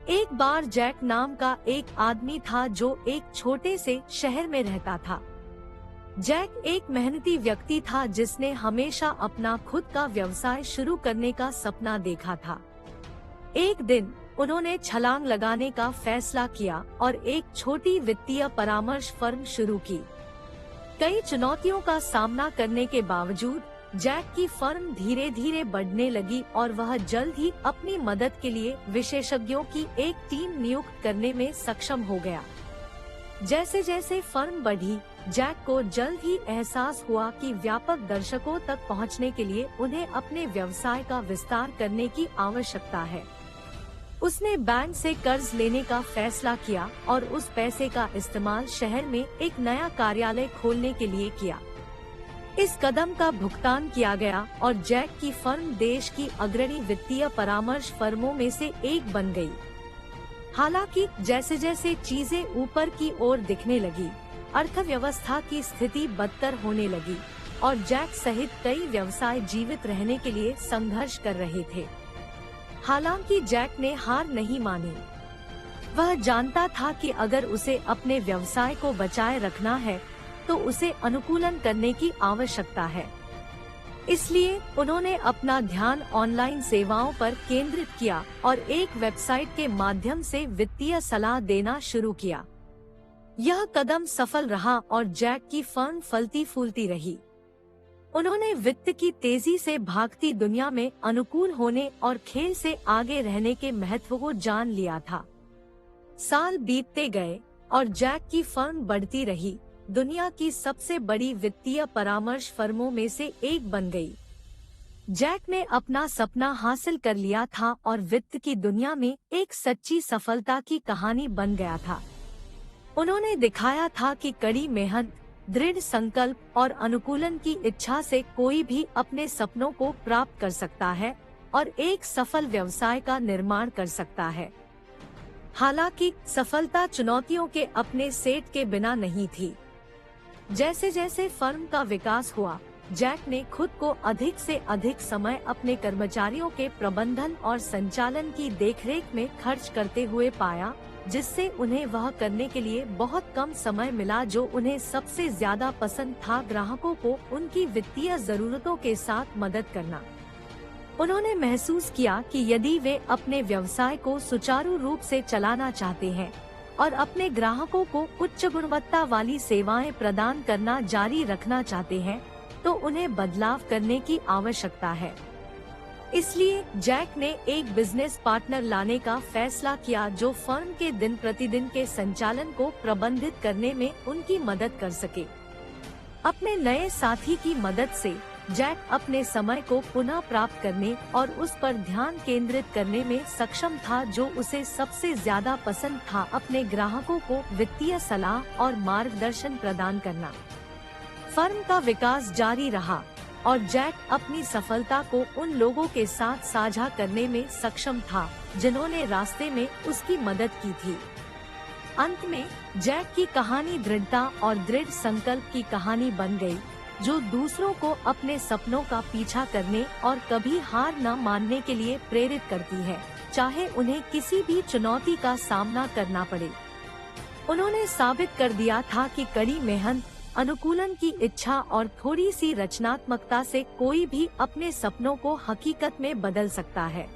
एक बार जैक नाम का एक आदमी था जो एक छोटे से शहर में रहता था। जैक एक मेहनती व्यक्ति था जिसने हमेशा अपना खुद का व्यवसाय शुरू करने का सपना देखा था। एक दिन उन्होंने छलांग लगाने का फैसला किया और एक छोटी वित्तीय परामर्श फर्म शुरू की। कई चुनौतियों का सामना करने के बावजूद जैक की फर्म धीरे धीरे बढ़ने लगी और वह जल्द ही अपनी मदद के लिए विशेषज्ञों की एक टीम नियुक्त करने में सक्षम हो गया। जैसे जैसे फर्म बढ़ी, जैक को जल्द ही एहसास हुआ कि व्यापक दर्शकों तक पहुंचने के लिए उन्हें अपने व्यवसाय का विस्तार करने की आवश्यकता है। उसने बैंक से कर्ज लेने का फैसला किया और उस पैसे का इस्तेमाल शहर में एक नया कार्यालय खोलने के लिए किया। इस कदम का भुगतान किया गया और जैक की फर्म देश की अग्रणी वित्तीय परामर्श फर्मों में से एक बन गई। हालांकि जैसे जैसे चीजें ऊपर की ओर दिखने लगी, अर्थव्यवस्था की स्थिति बदतर होने लगी और जैक सहित कई व्यवसाय जीवित रहने के लिए संघर्ष कर रहे थे। हालांकि जैक ने हार नहीं मानी। वह जानता था कि अगर उसे अपने व्यवसाय को बचाए रखना है तो उसे अनुकूलन करने की आवश्यकता है। इसलिए उन्होंने अपना ध्यान ऑनलाइन सेवाओं पर केंद्रित किया और एक वेबसाइट के माध्यम से वित्तीय सलाह देना शुरू किया। यह कदम सफल रहा और जैक की फर्म फलती फूलती रही। उन्होंने वित्त की तेजी से भागती दुनिया में अनुकूल होने और खेल से आगे रहने के महत्व को जान लिया था। साल बीतते गए और जैक की फर्म बढ़ती रही, दुनिया की सबसे बड़ी वित्तीय परामर्श फर्मों में से एक बन गई। जैक ने अपना सपना हासिल कर लिया था और वित्त की दुनिया में एक सच्ची सफलता की कहानी बन गया था। उन्होंने दिखाया था कि कड़ी मेहनत, दृढ़ संकल्प और अनुकूलन की इच्छा से कोई भी अपने सपनों को प्राप्त कर सकता है और एक सफल व्यवसाय का निर्माण कर सकता है। हालांकि सफलता चुनौतियों के अपने सेट के बिना नहीं थी। जैसे जैसे फर्म का विकास हुआ, जैक ने खुद को अधिक से अधिक समय अपने कर्मचारियों के प्रबंधन और संचालन की देखरेख में खर्च करते हुए पाया, जिससे उन्हें वह करने के लिए बहुत कम समय मिला जो उन्हें सबसे ज्यादा पसंद था, ग्राहकों को उनकी वित्तीय जरूरतों के साथ मदद करना। उन्होंने महसूस किया कि यदि वे अपने व्यवसाय को सुचारू रूप से चलाना चाहते हैं और अपने ग्राहकों को उच्च गुणवत्ता वाली सेवाएं प्रदान करना जारी रखना चाहते हैं, तो उन्हें बदलाव करने की आवश्यकता है। इसलिए जैक ने एक बिजनेस पार्टनर लाने का फैसला किया जो फर्म के दिन प्रतिदिन के संचालन को प्रबंधित करने में उनकी मदद कर सके। अपने नए साथी की मदद से जैक अपने समय को पुनः प्राप्त करने और उस पर ध्यान केंद्रित करने में सक्षम था जो उसे सबसे ज्यादा पसंद था, अपने ग्राहकों को वित्तीय सलाह और मार्गदर्शन प्रदान करना। फर्म का विकास जारी रहा और जैक अपनी सफलता को उन लोगों के साथ साझा करने में सक्षम था जिन्होंने रास्ते में उसकी मदद की थी। अंत में जैक की कहानी दृढ़ता और दृढ़ संकल्प की कहानी बन गई, जो दूसरों को अपने सपनों का पीछा करने और कभी हार न मानने के लिए प्रेरित करती है, चाहे उन्हें किसी भी चुनौती का सामना करना पड़े। उन्होंने साबित कर दिया था कि कड़ी मेहनत, अनुकूलन की इच्छा और थोड़ी सी रचनात्मकता से कोई भी अपने सपनों को हकीकत में बदल सकता है।